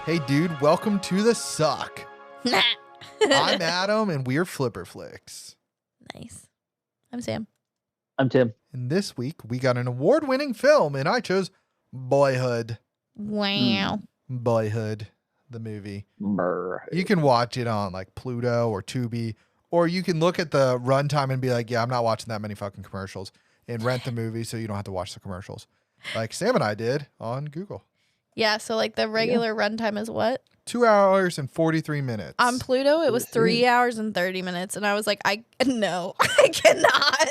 Hey, dude, welcome to the Suck. I'm Adam, and we're Flipper Flicks. Nice. I'm Sam. I'm Tim. And this week, we got an award-winning film, and I chose Boyhood. Wow. Boyhood, the movie. Brr. You can watch it on like Pluto or Tubi, or you can look at the runtime and be like, yeah, I'm not watching that many fucking commercials, and rent the movie so you don't have to watch the commercials. Like Sam and I did on Google. Yeah, so like the regular runtime is what? 2 hours and 43 minutes. On Pluto, it was 3 hours and 30 minutes. And I was like, no, I cannot.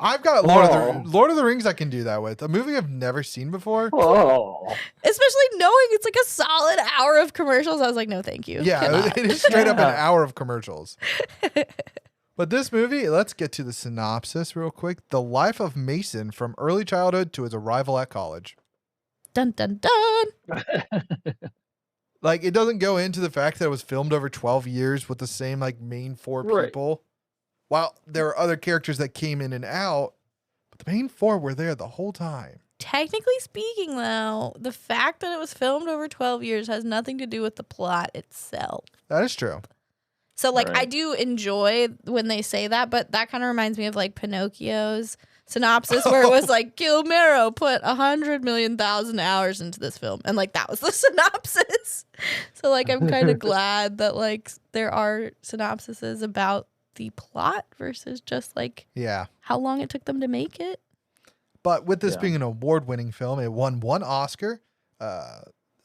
I've got Lord of the Rings I can do that with. A movie I've never seen before. Oh. Especially knowing it's like a solid hour of commercials. I was like, no, thank you. Yeah, Cannot. it is straight up an hour of commercials. But this movie, let's get to the synopsis real quick. The life of Mason from early childhood to his arrival at college. Dun, dun, dun. Like, it doesn't go into the fact that it was filmed over 12 years with the same, like, main four Right. people. While there were other characters that came in and out, but the main four were there the whole time. Technically speaking, though, the fact that it was filmed over 12 years has nothing to do with the plot itself. That is true. So, like, Right. I do enjoy when they say that, but that kind of reminds me of, like, Pinocchio's synopsis where it was, like, Guillermo put 100,000,000 hours into this film. And, like, that was the synopsis. So, like, I'm kind of glad that, like, there are synopsises about the plot versus just, like, Yeah. how long it took them to make it. But with this Yeah. being an award-winning film, it won 1 Oscar.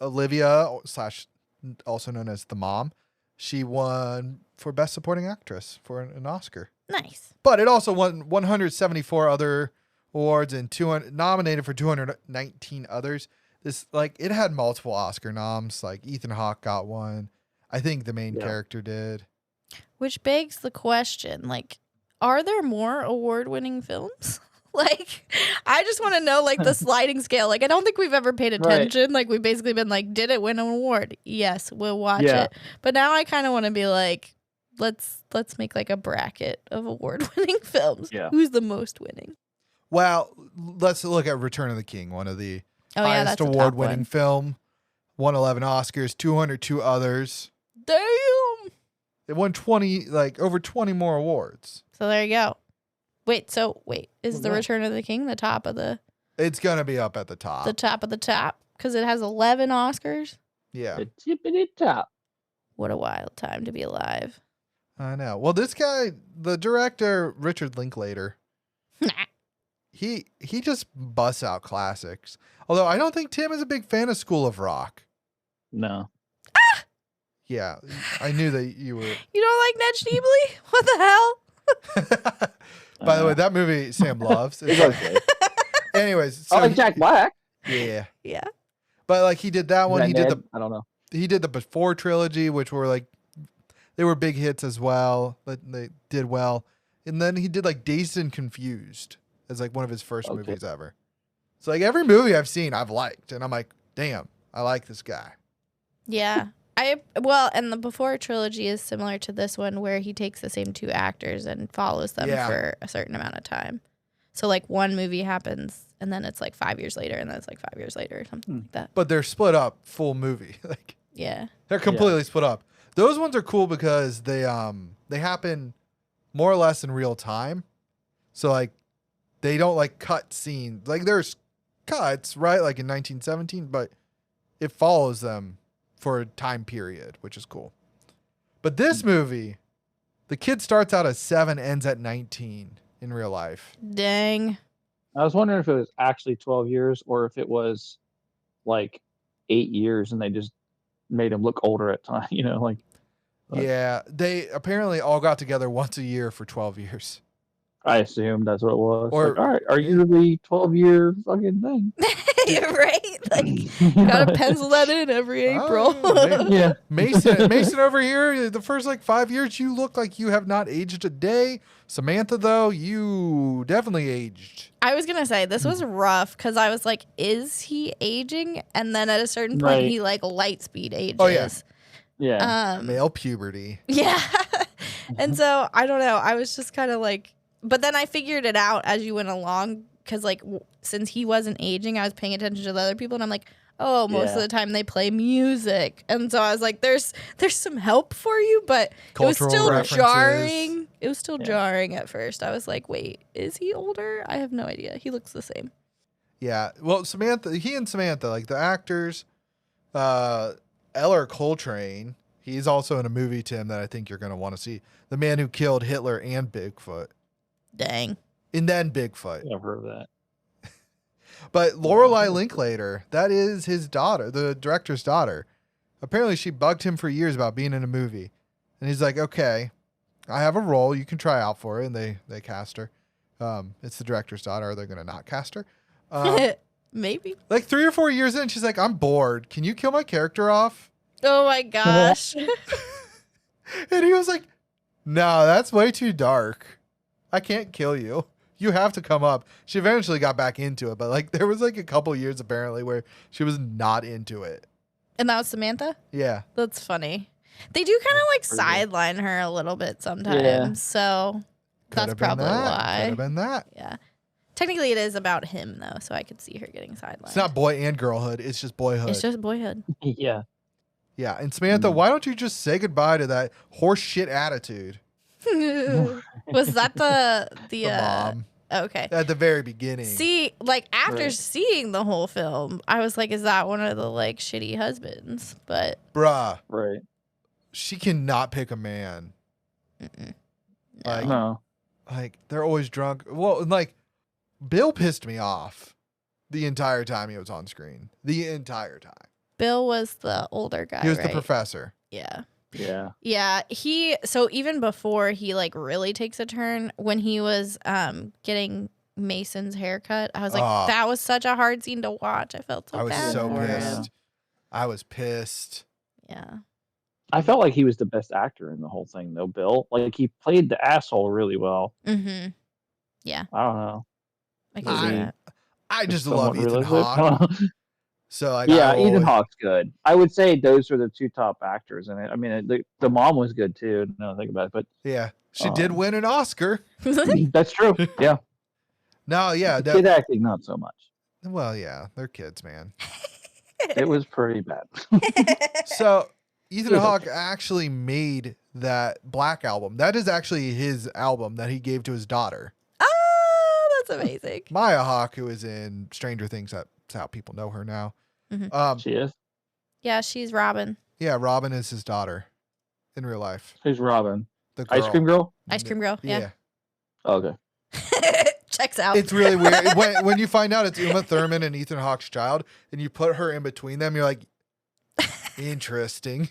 Olivia, slash also known as the mom, she won for Best Supporting Actress for an Oscar. Nice. But it also won 174 other awards and 200 nominated for 219 others. This, like, it had multiple Oscar noms. Like Ethan Hawke got one. I think the main character did. Which begs the question, like, are there more award-winning films? Like, I just want to know, like, the sliding scale. Like, I don't think we've ever paid attention. Like, we've basically been like, did it win an award? Yes, we'll watch it. But now I kind of want to be like, let's make, like, a bracket of award-winning films. Yeah. Who's the most winning? Well, let's look at Return of the King, one of the Oh, yeah, highest that's a top award-winning one. film. Won 11 Oscars, 202 others. Damn! It won over 20 more awards. So there you go. Wait, is the Yeah. Return of the King the top of the It's gonna be up at the top. top of the top? Because it has 11 Oscars? Yeah, The tippity top. What a wild time to be alive. I know. Well, this guy, the director Richard Linklater, he just busts out classics. Although I don't think Tim is a big fan of School of Rock. No. Yeah, I knew that you were. You don't like Ned Schneebly? What the hell? By the way, that movie Sam loves. It's okay. Anyways, so I like Jack Black. yeah, Yeah. but like he did that one. Is that He did Ned? I don't know. he did the Before trilogy, which were like they were big hits as well. But they did well, and then he did like Dazed and Confused as like one of his first Okay. movies ever. So like every movie I've seen, I've liked, and I'm like, damn, I like this guy. Yeah. And the Before trilogy is similar to this one where he takes the same 2 actors and follows them Yeah. for a certain amount of time. So like one movie happens and then it's like 5 years later and then it's like 5 years later or something like that. But they're split up full movie. Like Yeah. they're completely split up. Those ones are cool because they happen more or less in real time. So like they don't like cut scenes. Like there's cuts, right? Like in 1917, but it follows them for a time period, which is cool. But this movie, the kid starts out at 7, ends at 19 in real life. Dang. I was wondering if it was actually 12 years or if it was like 8 years and they just made him look older at time, like. But Yeah, they apparently all got together once a year for 12 years. I assumed that's what it was. Or- Like, all right, are you the 12-year fucking thing? Right? Like, gotta pencil that in every April. Oh, maybe. Yeah. Mason over here, the first like 5 years, you look like you have not aged a day. Samantha, though, you definitely aged. I was gonna say this was rough because I was like, is he aging? And then at a certain point Right. he like light speed ages. Oh, yeah. Yeah. Male puberty. Yeah. And so I don't know. I was just kind of like, but then I figured it out as you went along because like since he wasn't aging, I was paying attention to the other people and I'm like, oh, most of the time they play music. And so I was like, there's some help for you, but Cultural it was still references. jarring. It was still jarring at first. I was like, wait, is he older? I have no idea. He looks the same. Yeah. Well, he and Samantha, like the actors, Eller Coltrane, he's also in a movie, Tim, that I think you're going to want to see. The man who killed Hitler and Bigfoot. Dang. And then Bigfoot. I've heard of that. But Lorelei Linklater, that is his daughter, the director's daughter. Apparently she bugged him for years about being in a movie. And he's like, okay, I have a role. You can try out for it. And they cast her. It's the director's daughter. Are they going to not cast her? Maybe. Like 3 or 4 years in, she's like, I'm bored. Can you kill my character off? Oh my gosh. And he was like, no, that's way too dark. I can't kill you. You have to come up. She eventually got back into it, but like there was like a couple years apparently where she was not into it. And that was Samantha? Yeah. That's funny. They do kind of like sideline her a little bit sometimes. So that's probably why. Could have been that. Yeah. Technically, it is about him, though, so I could see her getting sidelined. It's not boy and girlhood. It's just boyhood. It's just Boyhood. Yeah. Yeah. And Samantha, why don't you just say goodbye to that horse shit attitude? Was that the mom. Okay. At the very beginning. See, like after seeing the whole film, I was like, is that one of the like shitty husbands? But bruh. Right. She cannot pick a man. Like, no. Like they're always drunk. Well, like Bill pissed me off the entire time he was on screen. The entire time. Bill was the older guy. He was right? the professor. Yeah. Yeah. So even before he like really takes a turn, when he was getting Mason's haircut, I was like, that was such a hard scene to watch. I felt so bad. I was so for pissed. him. I was pissed. Yeah. I felt like he was the best actor in the whole thing, though, Bill. Like, he played the asshole really well. Mm-hmm. Yeah. I don't know. I can see that. I just love Ethan realistic. Hawke. So like, yeah, Ethan Hawke's good. I would say those are the two top actors in it. I mean, the mom was good too. Now think about it, but yeah, she did win an Oscar. That's true. Yeah. No, yeah, Kid acting not so much. Well, yeah, they're kids, man. It was pretty bad. So Ethan Hawke actually made that Black album. That is actually his album that he gave to his daughter. Oh, that's amazing. Maya Hawke, who is in Stranger Things. That's how people know her now. Mm-hmm. She is? Yeah, she's Robin. Yeah, Robin is his daughter in real life. Who's Robin? The girl. Ice Cream Girl? Ice Cream Girl, yeah. Oh, okay. Checks out. It's really weird. when you find out it's Uma Thurman and Ethan Hawke's child, and you put her in between them, you're like, interesting.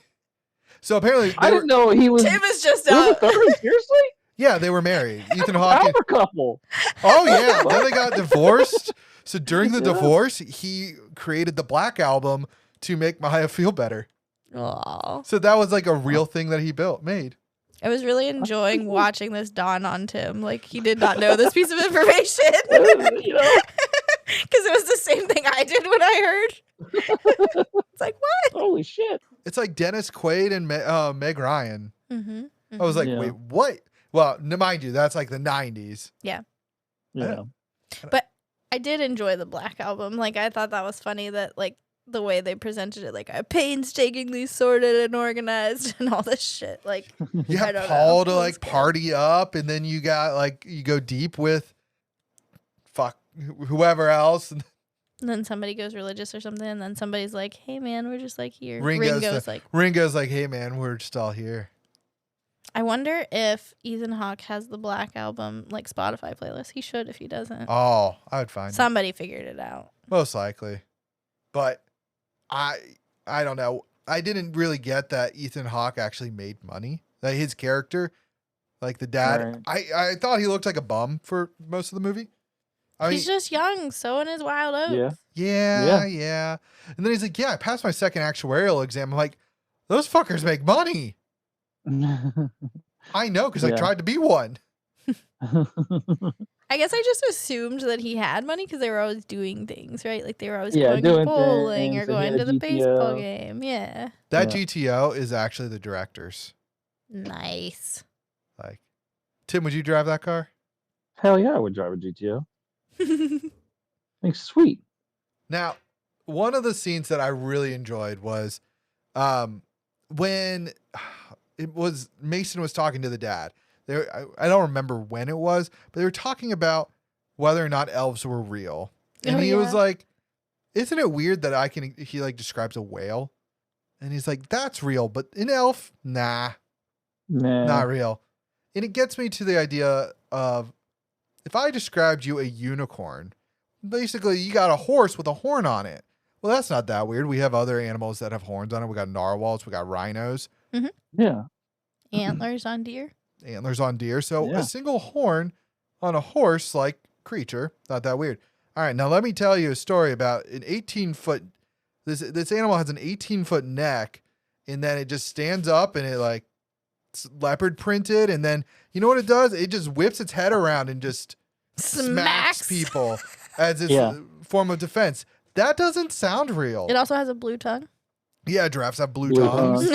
So apparently, I didn't know he was. Tim is just Uma out. Thurman? Seriously? Yeah, they were married. Ethan Hawke. Power couple. Oh yeah, then they got divorced. So during the divorce, he created the Black album to make Maya feel better. Aww. So that was like a real thing that he made. I was really enjoying watching this dawn on Tim. Like, he did not know this piece of information. You know? Because it was the same thing I did when I heard. It's like, what? Holy shit. It's like Dennis Quaid and Meg Ryan. Mm-hmm. Mm-hmm. I was like, wait, what? Well, mind you, that's like the 90s. Yeah. Yeah. But I did enjoy the Black album. Like, I thought that was funny that, like, the way they presented it, like, I painstakingly sorted and organized and all this shit. Like, You I have don't Paul know. to like party up, and then you got like, you go deep with whoever else. And then somebody goes religious or something, and then somebody's like, hey, man, we're just, like, here. Ringo's like, hey, man, we're just all here. I wonder if Ethan Hawke has the Black album, like, Spotify playlist. He should if he doesn't. Oh, I would find Somebody figured it out. Most likely. But I don't know. I didn't really get that Ethan Hawke actually made money. That his character, like the dad, Right. I thought he looked like a bum for most of the movie. He's just young, sowing his wild oats. Yeah. And then he's like, yeah, I passed my second actuarial exam. I'm like, those fuckers make money. I know, because I tried to be one. I guess I just assumed that he had money because they were always doing things, right? Like they were always Yeah, going doing bowling or things, and going he to had the GTO. baseball game. Yeah. That GTO is actually the director's. Nice. Like, Tim, would you drive that car? Hell yeah, I would drive a GTO. Like, sweet. Now, one of the scenes that I really enjoyed was when it was Mason was talking to the dad. I don't remember when it was, but they were talking about whether or not elves were real. And he was like, isn't it weird that he like describes a whale? And he's like, that's real, but an elf, nah, not real. And it gets me to the idea of, if I described you a unicorn, basically you got a horse with a horn on it. Well, that's not that weird. We have other animals that have horns on it. We got narwhals, we got rhinos. Mm-hmm. Yeah. Antlers on deer. Antlers on deer. So a single horn on a horse-like creature, not that weird. All right, now let me tell you a story about an 18-foot. This animal has an 18-foot neck, and then it just stands up and it like it's leopard printed, and then you know what it does? It just whips its head around and just smacks people as its form of defense. That doesn't sound real. It also has a blue tongue. Yeah, giraffes have blue tongues.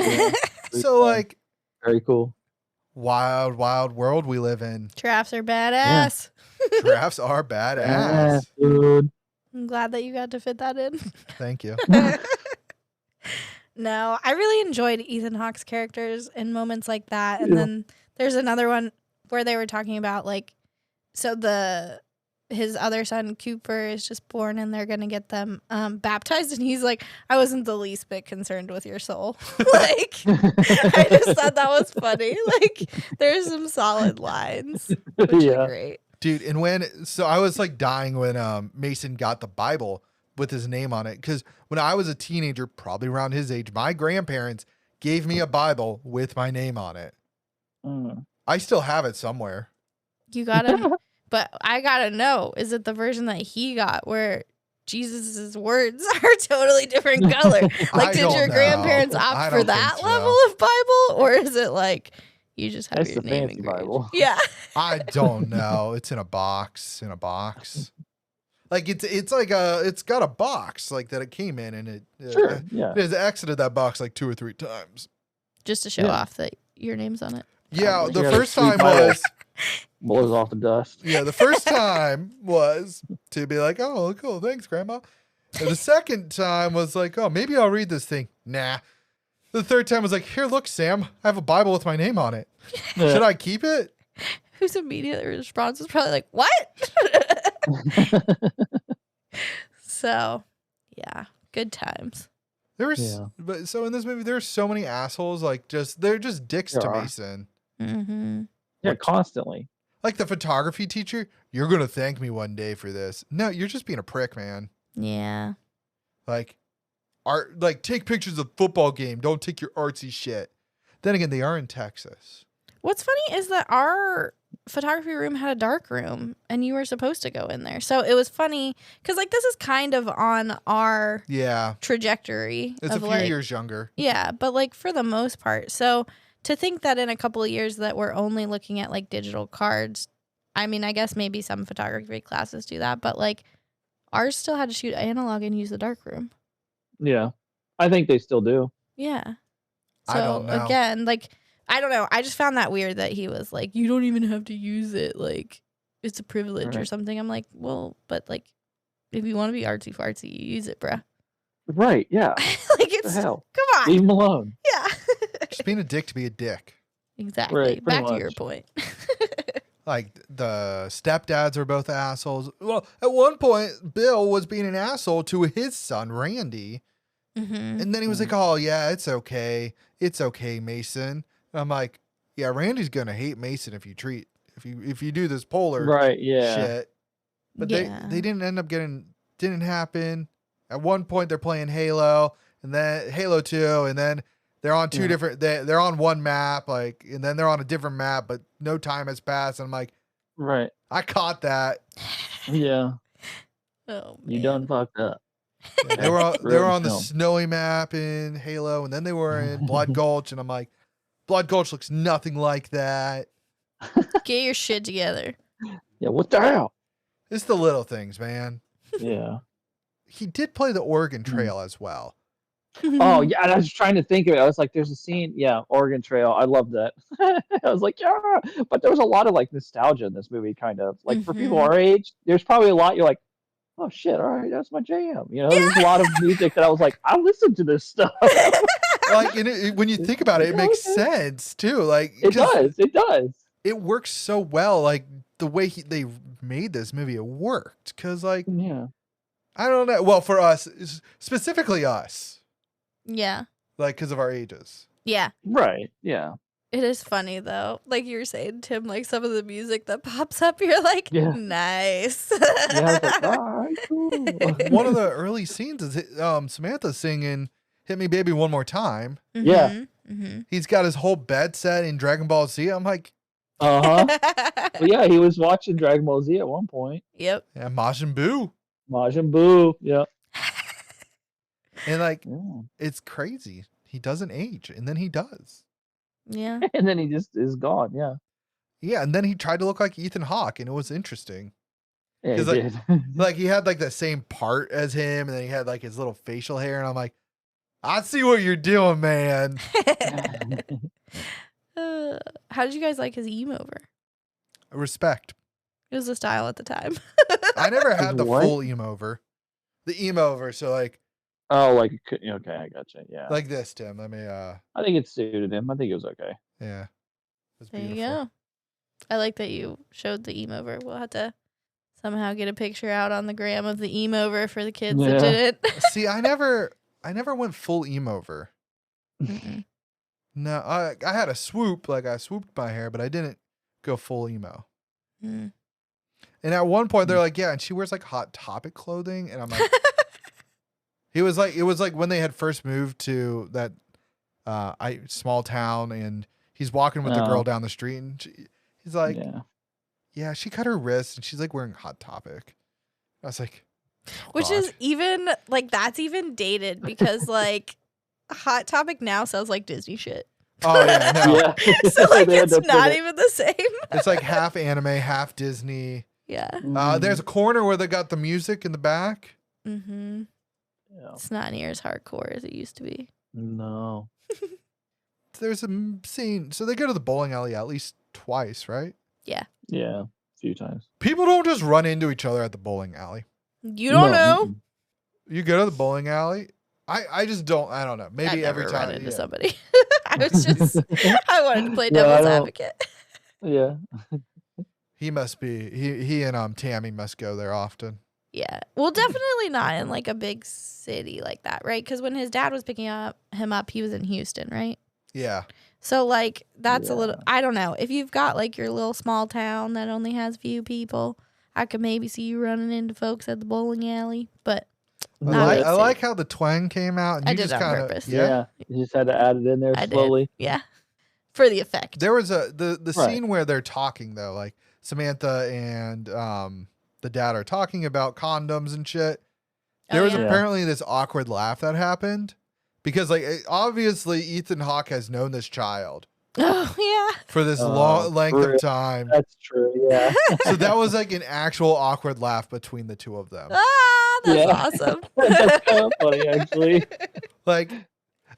So like, very cool. Wild, wild world we live in. Giraffes are badass. Giraffes are badass. Dude. I'm glad that you got to fit that in. Thank you. No, I really enjoyed Ethan Hawke's characters in moments like that. And then there's another one where they were talking about like, so his other son Cooper is just born and they're gonna get them baptized, and he's like, I wasn't the least bit concerned with your soul. Like, I just thought that was funny. Like, there's some solid lines, which are great. Dude, and so I was like dying when Mason got the Bible with his name on it, because when I was a teenager, probably around his age, my grandparents gave me a Bible with my name on it. I still have it somewhere. You gotta, but I gotta know, is it the version that he got where Jesus's words are totally different color? Like, did your grandparents opt for that level of Bible, or is it like you just have your name engraved? Bible. Yeah. I don't know. It's in a box. Like it's like it's got a box like that it came in, and it has exited that box like 2 or 3 times just to show off that your name's on it. Yeah, the first time was blows off the dust. Yeah, the first time was to be like, oh, cool, thanks, Grandma. And the second time was like, oh, maybe I'll read this thing. Nah. The third time was like, here, look, Sam, I have a Bible with my name on it. Should I keep it? Whose immediate response was probably like, what? So, yeah, good times. But so in this movie, there's so many assholes. Like, they're just dicks to Mason. Mm-hmm. Yeah, constantly. Like the photography teacher, you're gonna thank me one day for this. No, you're just being a prick, man. Yeah. Like, take pictures of football game. Don't take your artsy shit. Then again, they are in Texas. What's funny is that our photography room had a dark room, and you were supposed to go in there. So it was funny because like this is kind of on our trajectory. It's a few years younger. Yeah, but like for the most part. So to think that in a couple of years that we're only looking at like digital cards, I mean, I guess maybe some photography classes do that, but like ours still had to shoot analog and use the dark room. Yeah, I think they still do. Yeah. So I don't know. Again, like, I don't know. I just found that weird that he was like, you don't even have to use it. Like, it's a privilege or something. I'm like, well, but like, if you want to be artsy fartsy, you use it, bruh. Right, yeah. Like, it's, come on. Leave him alone. Yeah. Just being a dick to be a dick. Exactly. Right, back to your point. Like, the stepdads are both assholes. Well, at one point, Bill was being an asshole to his son, Randy. Mm-hmm. And then he was like, oh, yeah, it's okay. It's okay, Mason. And I'm like, yeah, Randy's going to hate Mason if you do this polar shit. But they didn't end up didn't happen. At one point, they're playing Halo, and then Halo 2, and then they're on two different, they're on one map, like, and then they're on a different map, but no time has passed. And I'm like, right. I caught that. Yeah. Oh, you done fucked up. Yeah, they were on the snowy map in Halo, and then they were in Blood Gulch, and I'm like, Blood Gulch looks nothing like that. Get your shit together. Yeah, what the hell? It's the little things, man. Yeah. He did play the Oregon Trail as well. Oh, yeah, and I was trying to think of it. I was like, there's a scene, Oregon Trail. I love that. I was like, yeah, but there was a lot of like nostalgia in this movie, kind of. Like for people our age, there's probably a lot you're like, oh shit, all right, that's my jam. You know, there's a lot of music that I was like, I listen to this stuff. Like, and when you think about it, it makes sense too. Like, It does. It does. It works so well. Like the way they made this movie, it worked. Cause like, Yeah. I don't know. Well, for us, specifically us, Yeah. like, cause of our ages. Yeah. Right. Yeah. It is funny though. Like you were saying, Tim, like some of the music that pops up, you're like, nice. Yeah, I was like, all right, cool. One of the early scenes is Samantha singing "Hit Me, Baby, One More Time." Mm-hmm. Yeah. Mm-hmm. He's got his whole bed set in Dragon Ball Z. I'm like, Well, yeah, he was watching Dragon Ball Z at one point. Yep. yeah, Majin Buu. Majin Buu. Yep. And like, it's crazy. He doesn't age, and then he does. Yeah. And then he just is gone. Yeah. Yeah, and then he tried to look like Ethan Hawke, and it was interesting. Yeah, he like, did. like he had like the same part as him, and then he had like his little facial hair, and I'm like, I see what you're doing, man. How did you guys like his emo-over? Respect. It was the style at the time. I never had the what? full emo-over. The emo-over, so like, Oh, like okay, I gotcha. Yeah. like this, Tim. Let me I think it suited him. I think it was okay. yeah. It was There beautiful. you go. I like that you showed the emo-over. We'll have to somehow get a picture out on the gram of the emo-over for the kids that did it. See, I never went full emo-over. Mm-mm. No, I had a swoop, like I swooped my hair, but I didn't go full emo. Mm. And at one point they're like, yeah, and she wears like Hot Topic clothing, and I'm like, it was like when they had first moved to that small town, and he's walking with the girl down the street, and he's like, yeah, she cut her wrist, and she's like wearing Hot Topic. I was like, Which is even like that's even dated because like Hot Topic now sounds like Disney shit. Oh yeah, no. Yeah. So like it's not even the same. It's like half anime, half Disney. Yeah. There's a corner where they got the music in the back. Mm-hmm. Yeah. It's not near as hardcore as it used to be. No. There's a scene, so they go to the bowling alley at least twice, right? Yeah. Yeah. A few times. People don't just run into each other at the bowling alley. You don't know. Mm-mm. You go to the bowling alley. I just don't. I don't know. Maybe I've every never time. run into somebody. I was just I wanted to play No, I devil's don't. advocate. Yeah. He must be. He and Tammy must go there often. Yeah. Well, definitely not in like a big city like that, right? Because when his dad was picking him up, he was in Houston, right? Yeah. So like that's a little. I don't know if you've got like your little small town that only has few people. I could maybe see you running into folks at the bowling alley, but I like how the twang came out. And I you did just that on kinda, purpose. Yeah. You just had to add it in there slowly. Yeah, for the effect. There was the Right. scene where they're talking though, like Samantha and the dad are talking about condoms and shit. There was apparently this awkward laugh that happened because like obviously Ethan Hawke has known this child Oh yeah. for this long length of time. That's true. Yeah. So that was like an actual awkward laugh between the two of them. Ah, that's Yeah. awesome. That's kind of funny, actually. Like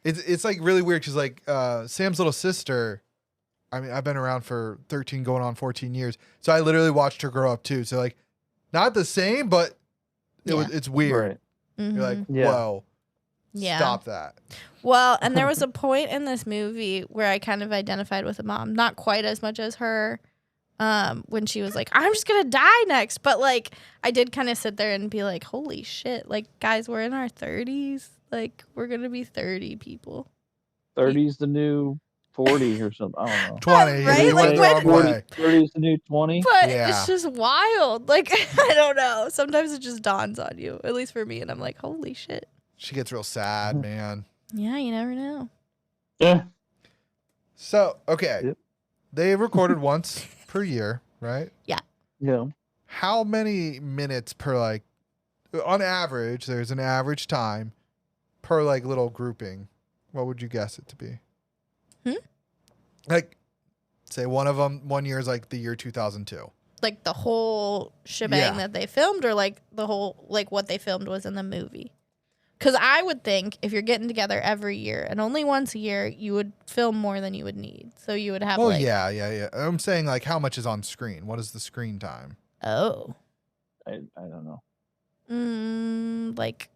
it's like really weird because like Sam's little sister, I mean I've been around for 13 going on 14 years, so I literally watched her grow up too. So like not the same, but it's weird. Right. Mhm. You're like, Yeah. whoa, Yeah. stop that. Well, and there was a point in this movie where I kind of identified with a mom, not quite as much as her, when she was like, "I'm just gonna die next," but like I did kind of sit there and be like, "Holy shit!" Like, guys, we're in our 30s. Like, we're gonna be 30 people. 30's the new 40 or something. I don't know. 20. Right? You went the Like, wrong when- way. 30's the new 20. But Yeah. it's just wild. Like, I don't know. Sometimes it just dawns on you, at least for me, and I'm like, "Holy shit!" She gets real sad, man. Yeah, you never know. Yeah. So okay, Yep. they recorded once per year, right? Yeah. How many minutes per like, on average? There's an average time per like little grouping. What would you guess it to be? Like, say one of them, 1 year is like the year 2002. Like the whole shebang Yeah. that they filmed, or like the whole, like what they filmed was in the movie? Because I would think if you're getting together every year and only once a year, you would film more than you would need. So you would have Well, like, yeah. I'm saying like how much is on screen? What is the screen time? oh, I don't know. Like,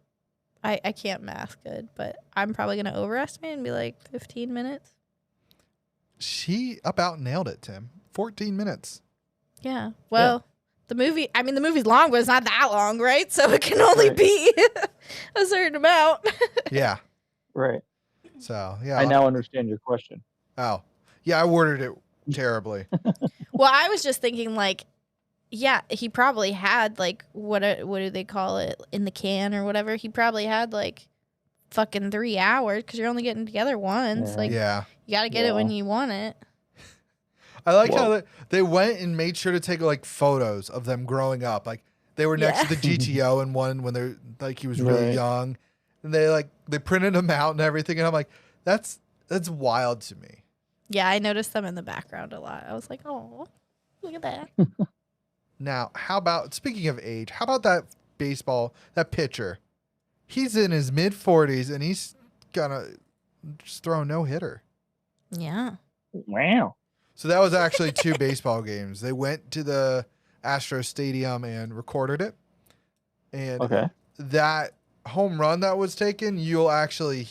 I can't math good, but I'm probably going to overestimate and be like 15 minutes. She about nailed it, Tim. 14 minutes. Yeah. Well, the movie's long, but it's not that long, right? So it can only be a certain amount. Yeah. Right. So, yeah. I now understand your question. Oh. Yeah, I worded it terribly. Well, I was just thinking, like, yeah, he probably had, like, what do they call it, in the can or whatever. He probably had, like, fucking 3 hours because you're only getting together once. Yeah. Like, Yeah. you got to get it when you want it. I like how they went and made sure to take like photos of them growing up. Like they were next to the GTO and one when they're like he was really young, and they printed him out and everything. And I'm like, that's wild to me. Yeah, I noticed them in the background a lot. I was like, oh, look at that. Now, how about speaking of age? How about that pitcher? He's in his mid-40s and he's gonna just throw a no-hitter. Yeah. Wow. So that was actually 2 baseball games. They went to the Astros Stadium and recorded it. And that home run that was taken, you'll actually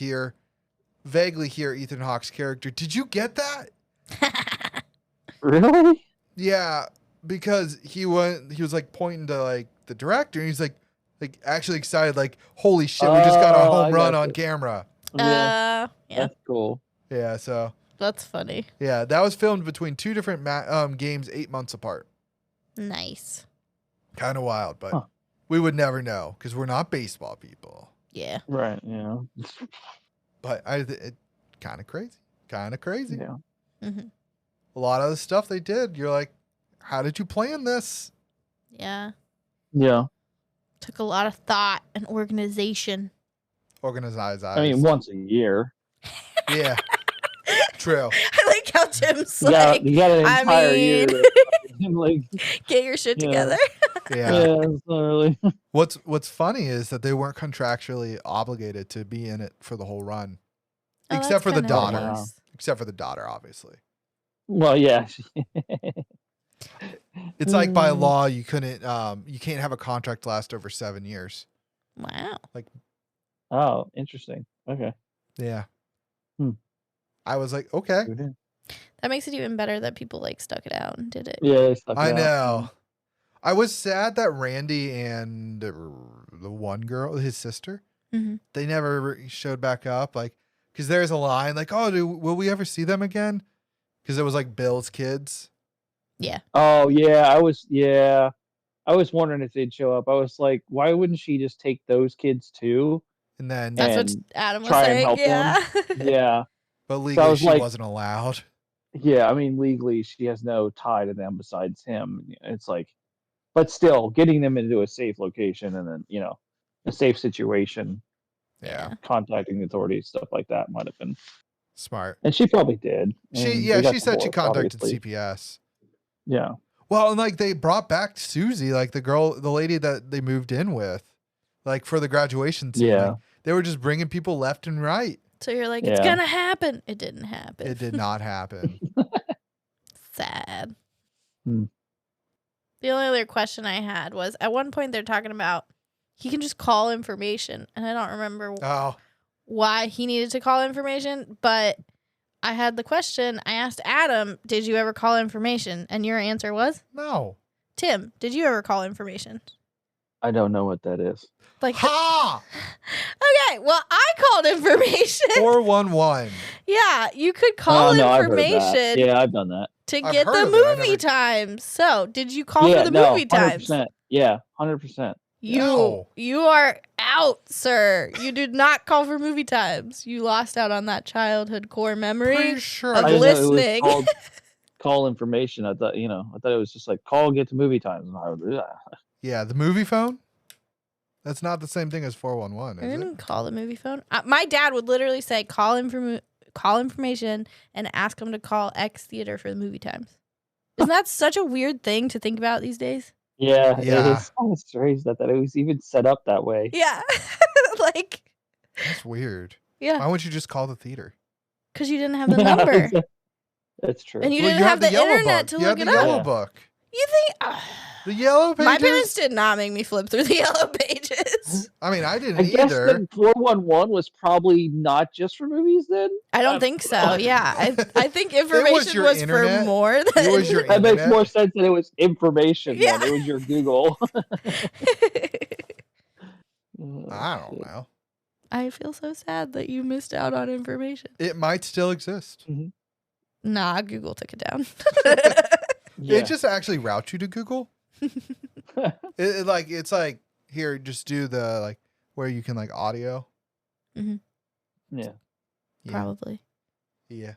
vaguely hear Ethan Hawke's character. Did you get that? Really? Yeah, because he was like pointing to like the director and he's like actually excited, like, holy shit, we just got a home run on camera. Yeah. That's cool. Yeah, so That's funny. yeah, that was filmed between 2 different games 8 months apart. Nice. Kind of wild, but we would never know because we're not baseball people. Yeah. Right. Yeah. But it kind of crazy. Kind of crazy. Yeah. Mm-hmm. A lot of the stuff they did, you're like, how did you plan this? Yeah. Yeah. Took a lot of thought and organization. Organized eyes. I mean, once a year. Yeah. True. I like how Tim's You got an entire year. Like, get your shit together. Yeah. Yeah, it's not really. What's funny is that they weren't contractually obligated to be in it for the whole run. Except for the daughter. Nice. Except for the daughter, obviously. Well, yeah. It's like by law you can't have a contract last over 7 years. Wow. Oh, interesting. Okay. Yeah. I was like, okay. That makes it even better that people like stuck it out and did it. Yeah, they stuck it I out. know. I was sad that Randy and the one girl, his sister, they never showed back up. Like, because there's a line like, oh, will we ever see them again? Because it was like Bill's kids. Yeah. Oh, yeah. I was wondering if they'd show up. I was like, why wouldn't she just take those kids too? And then That's what Adam was try and saying. help Yeah. them? Yeah. but legally I was she like- wasn't allowed. Yeah. I mean, legally, she has no tie to them besides him. It's like, but still, getting them into a safe location and then, a safe situation, Yeah. contacting the authorities, stuff like that might have been Smart. And she probably did. She said she contacted CPS. Yeah. Well, and like they brought back Susie, like the lady that they moved in with, like for the graduation scene. Yeah. Like, they were just bringing people left and right. So you're like, it's gonna happen. It didn't happen. It did not happen. Sad. Hmm. The only other question I had was at one point they're talking about he can just call information, and I don't remember why he needed to call information, but I had the question. I asked Adam, did you ever call information? And your answer was? No. Tim, did you ever call information? I don't know what that is. Like, Ha! okay, well, I called information. 411. Yeah, you could call no, I've heard that. information Yeah, I've done that. to I've get heard the of it. I movie never- times. So, did you call for the movie times? 100%. Yeah, 100%. No. You are out, sir. You did not call for movie times. You lost out on that childhood core memory. Pretty sure. Of I didn't know it was listening. called call information. I thought it was just like call, get to movie times. And I was, Yeah, the movie phone. That's not the same thing as 411, I is it? didn't call the movie phone. My dad would literally say, call information and ask him to call X theater for the movie times. Isn't that such a weird thing to think about these days? Yeah. It Yeah. is kind of strange that it was even set up that way. Yeah. Like, That's weird. yeah. Why wouldn't you just call the theater? Because you didn't have the number. That's true. and you Well, didn't have the yellow internet book. to you look had it the up. yellow Yeah. book. You think The yellow pages. My parents did not make me flip through the yellow pages. I mean, I didn't I guess either. then 411 was probably not just for movies then? I don't think so. Yeah. I think information your was internet. for more than It was your That makes internet. more sense that it was information Yeah. then. It was your Google. I don't know. I feel so sad that you missed out on information. It might still exist. Nah, Google took it down. Yeah. It just actually routes you to Google. It's like here, just do the like where you can like audio. Yeah. Probably. Yeah.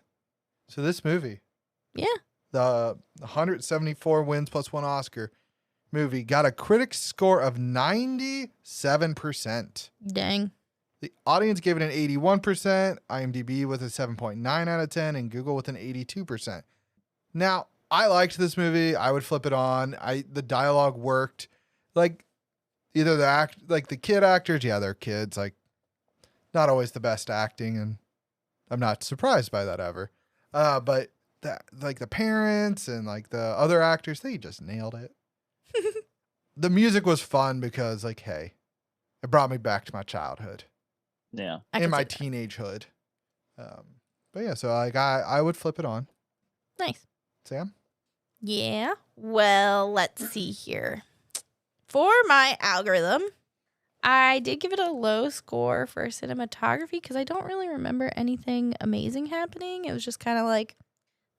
So this movie, Yeah. the 174 wins plus 1 Oscar movie, got a critics score of 97%. Dang. The audience gave it an 81%, IMDb with a 7.9 out of 10, and Google with an 82%. Now, I liked this movie. I would flip it on. The dialogue worked. Like either the kid actors, yeah, they're kids, like not always the best acting, and I'm not surprised by that ever. But the parents and like the other actors, they just nailed it. The music was fun because like, hey, it brought me back to my childhood. Yeah. In my teenagehood. But yeah, so like I would flip it on. Nice. Sam? Yeah. Well, let's see here. For my algorithm, I did give it a low score for cinematography because I don't really remember anything amazing happening. It was just kind of like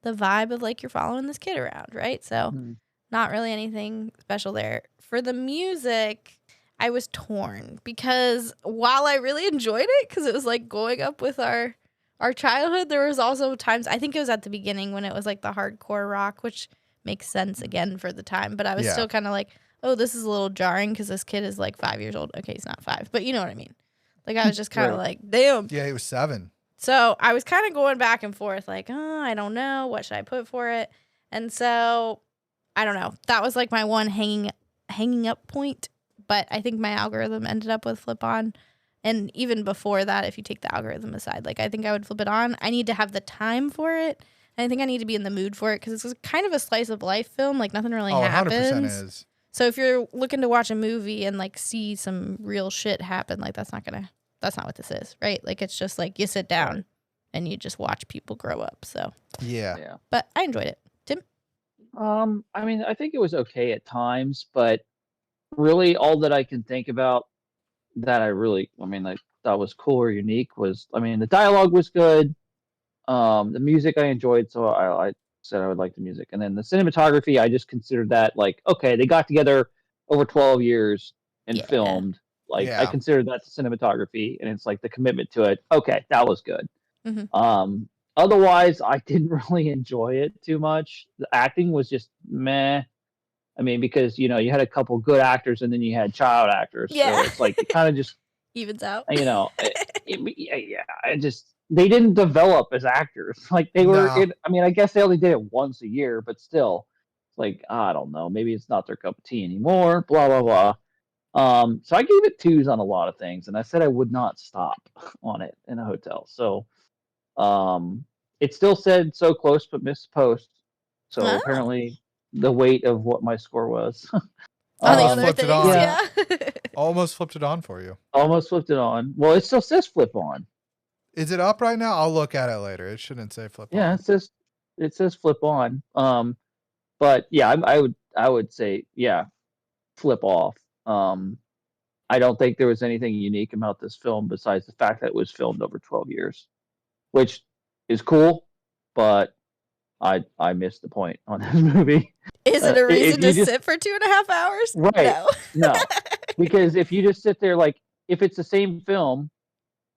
the vibe of like you're following this kid around, right? So not really anything special there. For the music, I was torn because while I really enjoyed it because it was like going up with our childhood, there was also times, I think it was at the beginning when it was like the hardcore rock, which makes sense again for the time, but I was still kind of like, oh, this is a little jarring because this kid is like 5 years old. Okay, he's not 5, but you know what I mean. Like I was just kind of like, damn. Yeah, he was 7. So I was kind of going back and forth like, oh, I don't know. What should I put for it? And so I don't know. That was like my one hanging up point. But I think my algorithm ended up with flip on. And even before that, if you take the algorithm aside, like I think I would flip it on. I need to have the time for it. And I think I need to be in the mood for it because it's kind of a slice of life film. Like nothing really happens. 100% is. So if you're looking to watch a movie and like see some real shit happen, like that's not what this is, right? Like it's just like you sit down and you just watch people grow up. So Yeah. But I enjoyed it. Tim? I mean, I think it was okay at times, but really all that I can think about that I thought was cool or unique was, I mean, the dialogue was good. The music I enjoyed, so I said I would like the music. And then the cinematography, I just considered that like, okay, they got together over 12 years and filmed. Like I considered that cinematography, and it's like the commitment to it. Okay, that was good. Otherwise, I didn't really enjoy it too much. The acting was just meh. I mean, because you had a couple good actors and then you had child actors. Yeah. So it's like it kind of just evens out. They didn't develop as actors. Like they were No. I mean, I guess they only did it once a year, but still, like I don't know, maybe it's not their cup of tea anymore. Blah blah blah. So I gave it 2s on a lot of things, and I said I would not stop on it in a hotel. So, it still said so close but missed post. So apparently, the weight of what my score was. On the other flipped things, it on. yeah. Almost flipped it on for you. Almost flipped it on. Well, it still says flip on. Is it up right now? I'll look at it later. It shouldn't say flip on. Yeah, it says flip on. But yeah, I would say flip off. I don't think there was anything unique about this film besides the fact that it was filmed over 12 years, which is cool, but I missed the point on this movie. Is it a reason to sit for 2.5 hours? Right. No. Because if you just sit there, like, if it's the same film,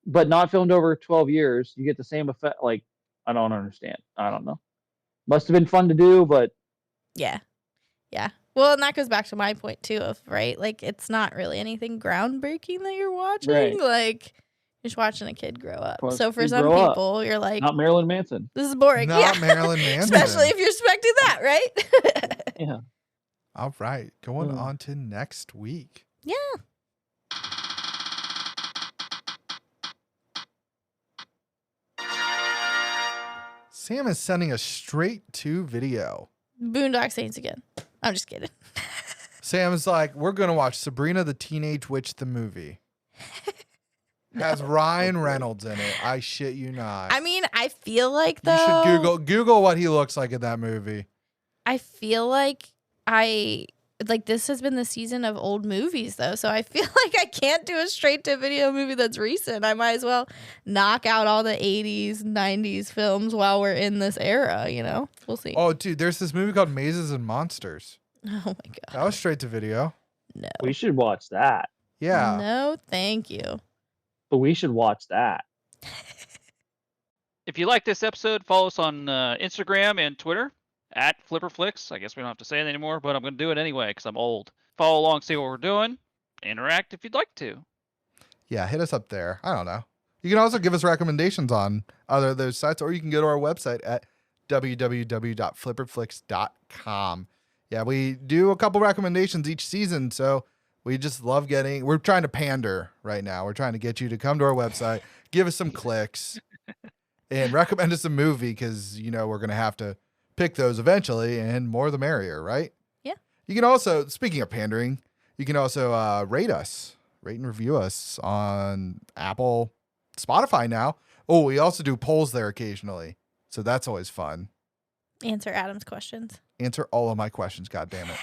but not filmed over 12 years, you get the same effect. Like, I don't understand. I don't know. Must have been fun to do, but. Yeah. Well, and that goes back to my point, too, of, right? Like, it's not really anything groundbreaking that you're watching. Right. Like, you're just watching a kid grow up. Plus, So for kids some grow people, you're like, not Marilyn Manson. this is boring. Not Marilyn Manson. Especially if you're expecting that, right? Yeah. All right. Going on to next week. Yeah. Sam is sending us straight to video. Boondock Saints again. I'm just kidding. Sam's like, we're going to watch Sabrina the Teenage Witch, the movie. Has Ryan Reynolds in it. I shit you not. I mean, I feel like though. You should Google what he looks like in that movie. I feel like this has been the season of old movies though, so I feel like I can't do a straight to video movie that's recent. I might as well knock out all the 80s, 90s films while we're in this era, you know? We'll see. Oh, dude, there's this movie called Mazes and Monsters. Oh my god. That was straight to video. No. We should watch that. Yeah. No, thank you. But we should watch that. If you like this episode, follow us on Instagram and Twitter at FlipperFlix. I guess we don't have to say it anymore, but I'm going to do it anyway because I'm old. Follow along, see what we're doing. Interact if you'd like to. Yeah, hit us up there. I don't know. You can also give us recommendations on other of those sites, or you can go to our website at www.flipperflix.com. Yeah, we do a couple recommendations each season, so we just love we're trying to pander right now. We're trying to get you to come to our website, give us some clicks, and recommend us a movie because, you know, we're going to have to pick those eventually, and more the merrier, right? Yeah. You can also, speaking of pandering, you can also rate and review us on Apple, Spotify now. Oh, we also do polls there occasionally, so that's always fun. Answer Adam's questions. Answer all of my questions, God damn it.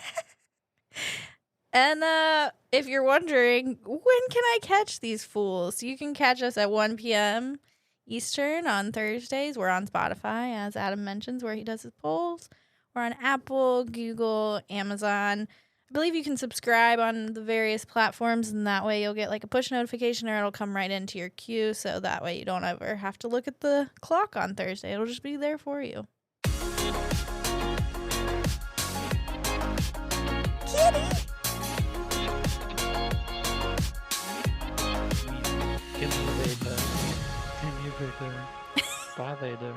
And if you're wondering, when can I catch these fools? You can catch us at 1 p.m. Eastern on Thursdays. We're on Spotify, as Adam mentions, where he does his polls. We're on Apple, Google, Amazon. I believe you can subscribe on the various platforms, and that way you'll get like a push notification or it'll come right into your queue, so that way you don't ever have to look at the clock on Thursday. It'll just be there for you. Kitty! Give me a Vader. Give me a Vader. Bye, Vader.